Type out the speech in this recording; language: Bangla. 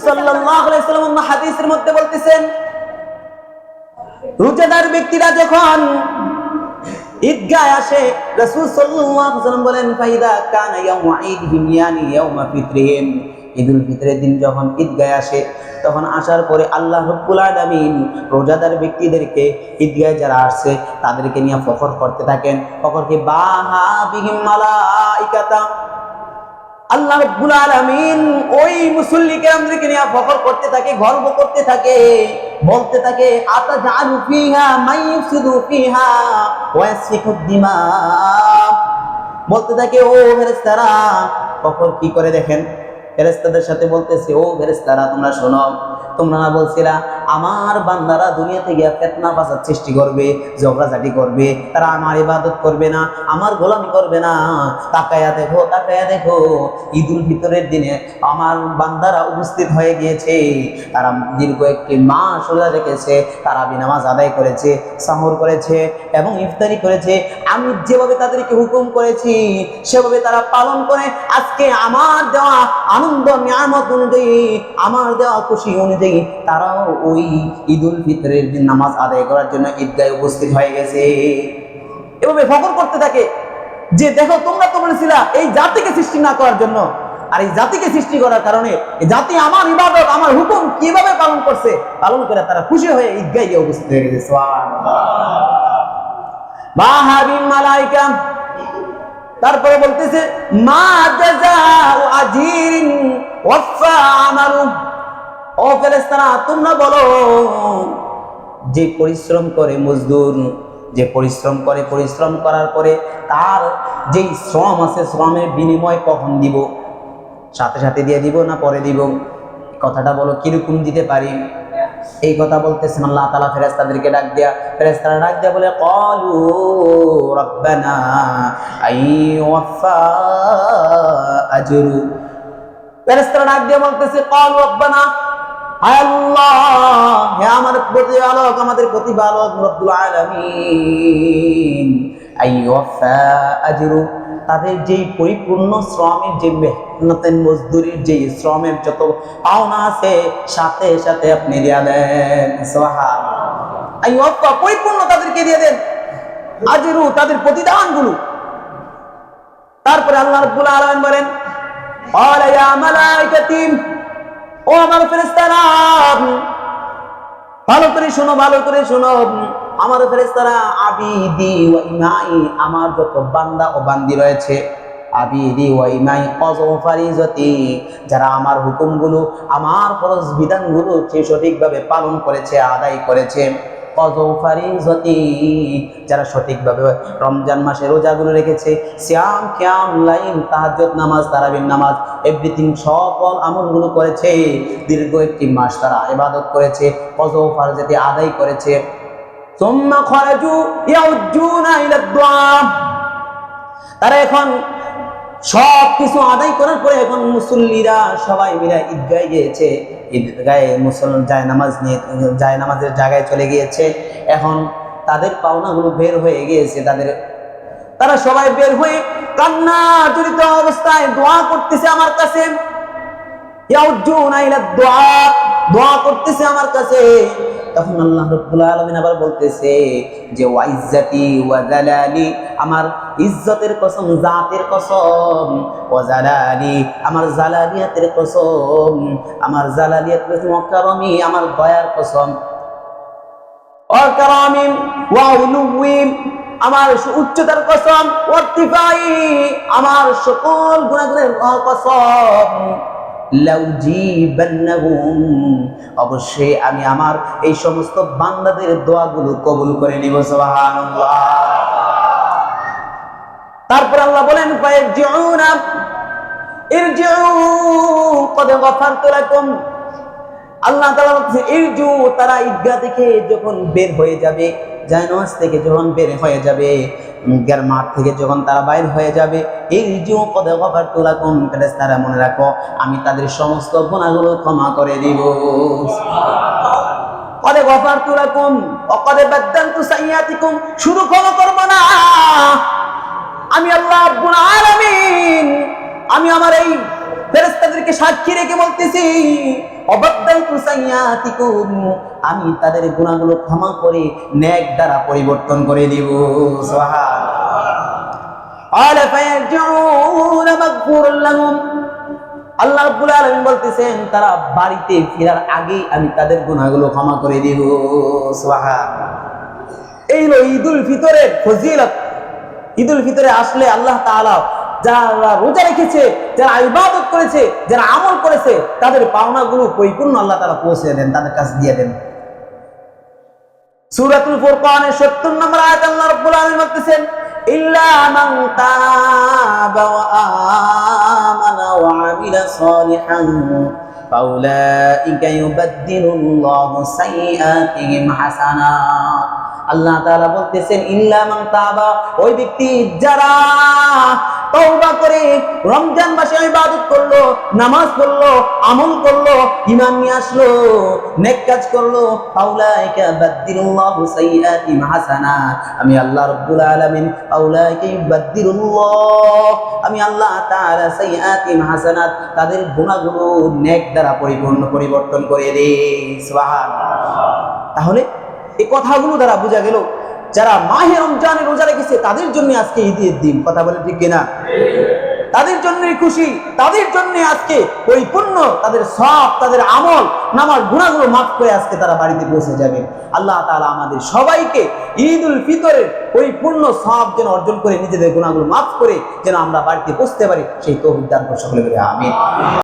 সাল্লাল্লাহু আলাইহি ওয়াসাল্লাম হাদিসের মধ্যে বলতেছেন, রোজাদার ব্যক্তিরা যখন ঈদগাহে আসে, রাসূল সাল্লাল্লাহু আলাইহি ওয়াসাল্লাম বলেন, ফাইদা কানা ইয়াউমু ঈদিহিম ইয়ানি ইয়াউমা ফিতরিহিম, ঈদুল ফিতরের দিন যখন ঈদগাহে আসে, তখন আসার পরে আল্লাহ রাব্বুল আলামিন রোজাদার ব্যক্তিদেরকে, ঈদগাহে যারা আসছে তাদেরকে নিয়ে ফখর করতে থাকেন। ফখরকে বাহা বিহিম মালাইকাতা, আল্লাহ রাব্বুল আলামিন ওই মুসল্লি কেরামদেরকে নিয়ে ফখর করতে থাকে, গর্ব করতে থাকে, বলতে থাকে, আতাজালু ফিহা মাইয়ুফসিদু ফিহা ওয়া ইয়াসফিকু দিমা, বলতে থাকে, ও ফেরেশতারা, ফখর কি করে দেখেন, ফেরেশতাদের সাথে বলতেছে, ও ফেরেশতারা তোমরা শোনো, তোমরা না বলছিলা আমার বান্দারা দুনিয়াতে গিয়া ফিতনা ফাসাদ সৃষ্টি করবে, ঝগড়াঝাটি করবে, তারা আমার ইবাদত করবে না, আমার গোলামি করবে না। তাকায়া দেখো, তাকায়া দেখো, ঈদুল ফিতরের দিনে আমার বান্দারা উপস্থিত হয়ে গিয়েছে, তারা দীর্ঘ একটি মাস রোজা রেখেছে, তারাবি নামাজ আদায় করেছে, সাহর করেছে এবং ইফতারি করেছে। আমি যেভাবে তাদেরকে হুকুম করেছি সেভাবে তারা পালন করে আজকে আমার দেওয়া আনন্দ নিয়ামত অনুযায়ী, আমার দেওয়া খুশি অনুযায়ী তারাও ওই ঈদুল ফিতরের দিন নামাজ আদায় করার জন্য ঈদগাহে উপস্থিত হয়ে গেছে। এভাবে ফখর করতে থাকে যে দেখো, তোমরা তো বলেছিলা এই জাতিকে সৃষ্টি না করার জন্য, আর এই জাতিকে সৃষ্টি করার কারণে এই জাতি আমার ইবাদত, আমার হুকুম কিভাবে পালন করছে, পালন করে তারা খুশি হয়ে ঈদগাহে উপস্থিত হয়ে গেছে। সুবহানাল্লাহ। বাহাবিন মালাইকা, তারপরে বলতেছে, মা জাযাউ আজিরিন ওয়াফা আমালু, ও ফেরেশতারা তোমরা বলো, যে পরিশ্রম করে মজদুর, যে পরিশ্রম করে, পরিশ্রম করার পরে তার যেই শ্রম আছে, শ্রমের বিনিময় কখন দিব, সাথে সাথে দিয়ে দিব না পরে দিব, কথাটা বলো, কিরকম দিতে পারি? এই কথা বলতেছেন আল্লাহ তাআলা ফেরেশতাদেরকে ডাক দিয়া, ফেরেশতারা ডাক দিয়া বলে, ক্বালু রাব্বানা আইওয়াফা আজরু, ফেরেশতারা ডাক দিয়া বলতেছে, ক্বালু রাব্বানা, হায় আল্লাহ, হে আমার প্রতিপালক, আমাদের প্রতিপালক রব্বুল আলামিন, আইওয়াফা আজরু, তাদের যেই পরিপূর্ণ শ্রমের, যে মেহনতের মজদুরির যে শ্রমের যত পাওনা আছে সাথে সাথে আপনি দিয়ে দেন। সুবহানাল্লাহ। আইওয়াফা, পরিপূর্ণ তাদেরকে দিয়ে দেন, আজরু, তাদের প্রতিদানগুলো। তারপরে আল্লাহ রাব্বুল আলামিন বলেন, ক্বালা ইয়া মালাইকাতি, ও আমার ফেরেশতারা, ভালো করে শোনো, ভালো করে শোনো, আমার ফেরেশতারা, আবিদি ওয়া ইমাই, আমার যত বান্দা ও বান্দি রয়েছে, আবিদি ওয়া ইমাই ক্বাযা ফারিজাতি, যারা আমার হুকুমগুলো, আমার ফরজ বিধানগুলো সঠিকভাবে পালন করেছে, আদায় করেছে, ক্বাযা ফারিজাতি, যারা সঠিকভাবে রমজান মাসে রোজাগুলো রেখেছে, সিয়াম, কিয়াম, লাইল, তাহাজ্জুদ নামাজ, তারাবির নামাজ, এভরিথিং সকল আমলগুলো করেছে, দীর্ঘ একটি মাস তারা ইবাদত করেছে, ক্বাযা ফারিজাতি আদায় করেছে, সুম্মা খারাজু ইয়াউজুনা ইলা দুআ, তারা এখন সব কিছু আদায় করার পরে এখন মুসল্লিরা সবাই মিলে ঈদগাহে গিয়েছে, ঈদগাহে মুসল্লি জায়নামাজ নিয়ে জায়নামাজের জায়গায় চলে গিয়েছে। এখন তাদের পাওনাগুলো বের হয়ে গিয়েছে, তারা সবাই বের হয়ে কান্না জড়িত অবস্থায় দোয়া করতেছে আমার কাছে, ইয়াউজুনা ইলা দুআ, দোয়া করতেছে আমার কাছে। তখন আল্লাহ রাব্বুল আলামিন আবার বলতেছে যে, ওয়া ইজ্জতি ওয়া জালালি, আমার ইজ্জতের কসম, জাতের কসম, ওয়া জালালি, আমার জালালিয়াতের কসম, আমার জালালিয়াতের কসম, ওয়া কারামি, আমার দয়ার কসম, ওয়া কারামি ওয়া উলুই, আমার উচ্চতার কসম, ওয়া ইরতিফাই, আমার সকল গুণাগুণের কসম, লাউজিবান্নাহুম, অবশ্যই আমি আমার এই সমস্ত বান্দাদের দোয়াগুলো কবুল করে নিব। সুবহানাল্লাহ। তারপর আল্লাহ বলেন, ফায়ারজিউনা ইরজিউ ক্বাদ গফারতু লাকুম, আল্লাহ তাআলা বলছেন, ইরজু, তারা ঈদগাহ থেকে যখন বের হয়ে যাবে, জায়নামাজ থেকে যখন বের হয়ে যাবে, ঈদগাহর মাঠ থেকে যখন তারা বাইর হয়ে যাবে, ইরজু ক্বাদ গফারতু লাকুম, ফেরেশতারা মনে রাখো আমি তাদের সমস্ত গুনাহগুলো ক্ষমা করে দিব। ক্বাদ গফারতু লাকুম ওয়া ক্বাদ বাদদালতু সাইয়্যাতিকুম, শুধু ক্ষমা করব না, আমি আল্লাহ রাব্বুল আলামিন, আমি আমার এই ফেরেশতাদেরকে সাক্ষী রেখে বলতেছি, অবাদ্দাইতু সাইয়াতিকুম, আমি তাদের গুনাহগুলো ক্ষমা করে নেক দ্বারা পরিবর্তন করে দিব। সুবহানাল্লাহ। আলা ফায়ারজিউনা মাগফুরুল লাহুম, আল্লাহ রাব্বুল আলামিন বলতেছেন তারা বাড়িতে ফেরার আগেই আমি তাদের গুনাহগুলো ক্ষমা করে দিব। সুবহানাল্লাহ। এই হলো ঈদুল ফিতরের ফজিলত। ঈদুল ফিতরে আসলে আল্লাহ তাআলা যারা রোজা রেখেছে, যারা ইবাদত করেছে, যারা আমল করেছে, তাদের পাওনাগুলো পরিপূর্ণ আল্লাহ তাআলা পৌঁছে দেন, তাদের কাছে দিয়ে দেন। সূরাতুল ফুরকানের ৭০ নম্বর আয়াতে আল্লাহ রাব্বুল আলামিন বলতেছেন, ইল্লা মান তাবা ওয়া আমানা ওয়া আমিলা সালিহান ফাউলাইকা ইউবাদদিলুল্লাহু সাইয়্যাতিহিম হাসানাত। আল্লাহ তাআলা বলতেছেন ইল্লা মান তাবা, ওই ব্যক্তি যারা তওবা করে রমজান মাসে ইবাদত করলো, নামাজ পড়লো, আমল করলো, ঈমান নিয়ে আসলো, নেক কাজ করলো, ফাউলাইকা বাদদিলুল্লাহু সাইয়্যাতিহিম হাসানাত, আমি আল্লাহ রাব্বুল আলামিন ফাউলাইকা ইউবাদদিলুল্লাহ, আমি আল্লাহ তাআলা সাইয়্যাতিহিম হাসানাত, তাদের গুনাহগুলো নেক দ্বারা পরিবর্তন করে দেই। সুবহানাল্লাহ। তাহলে এই কথাগুলো দ্বারা বোঝা গেল যারা মাহে রমজানে রোজা রেখেছে তাদের জন্য আজকে ঈদের দিন। কথা বলে ঠিক কিনা? তাদের জন্যই খুশি, তাদের জন্য আজকে পরিপূর্ণ তাদের সব, তাদের আমল নামার গুনাহগুলো মাফ করে আজকে তারা বাড়িতে পৌঁছে যাবে। আল্লাহ তাআলা আমাদের সবাইকে ঈদুল ফিতরের পরিপূর্ণ সব যেন অর্জন করে নিজেদের গুনাহগুলো মাফ করে যেন আমরা বাড়িতে পৌঁছতে পারি, সেই তৌফিক দান করে সকলে বলে আমিন।